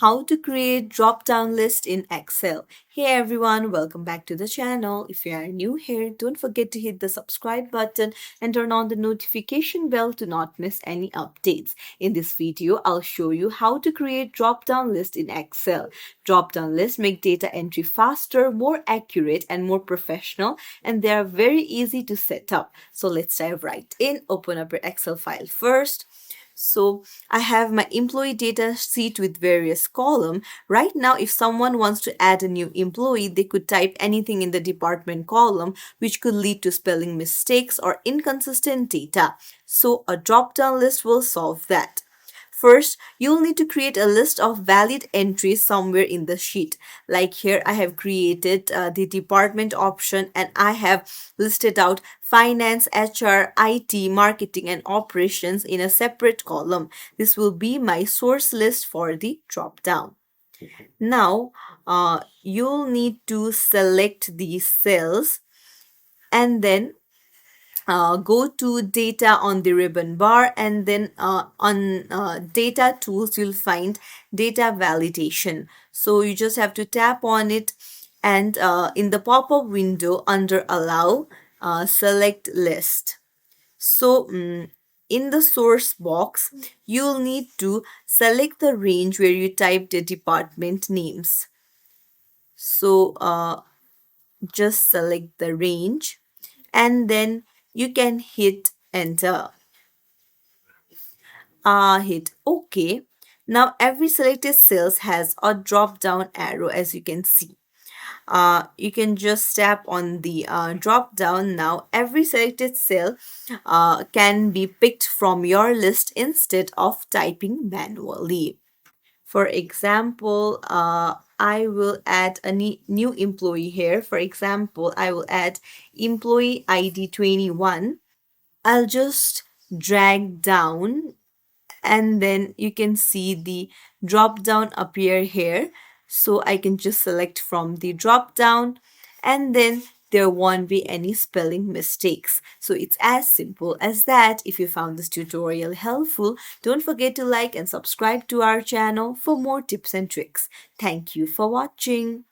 How to create drop-down list in Excel. Hey everyone, welcome back to the channel. If you are new here, don't forget to hit the subscribe button and turn on the notification bell to not miss any updates. In this video, I'll show you how to create drop-down list in Excel. Drop-down lists make data entry faster, more accurate, and more professional, and they are very easy to set up. So let's dive right in. Open up your Excel file first. So I have my employee data sheet with various columns. Right now, if someone wants to add a new employee, they could type anything in the department column, which could lead to spelling mistakes or inconsistent data. So a drop-down list will solve that. First, you'll need to create a list of valid entries somewhere in the sheet. Like here, I have created the department option and I have listed out finance, HR, IT, marketing, and operations in a separate column. This will be my source list for the drop down. Now, you'll need to select these cells and then go to data on the ribbon bar, and then on data tools you'll find data validation. So you just have to tap on it, and in the pop-up window under allow, select list. So in the source box you'll need to select the range where you type the department names. So just select the range and then you can hit enter. Hit OK. Now every selected cells has a drop down arrow, as you can see. You can just tap on the drop down. Now every selected cell can be picked from your list instead of typing manually. For example, I will add a new employee here. For example, I will add employee ID 21. I'll just drag down and then you can see the drop down appear here. So I can just select from the drop down and then there won't be any spelling mistakes. So it's as simple as that. If you found this tutorial helpful, don't forget to like and subscribe to our channel for more tips and tricks. Thank you for watching.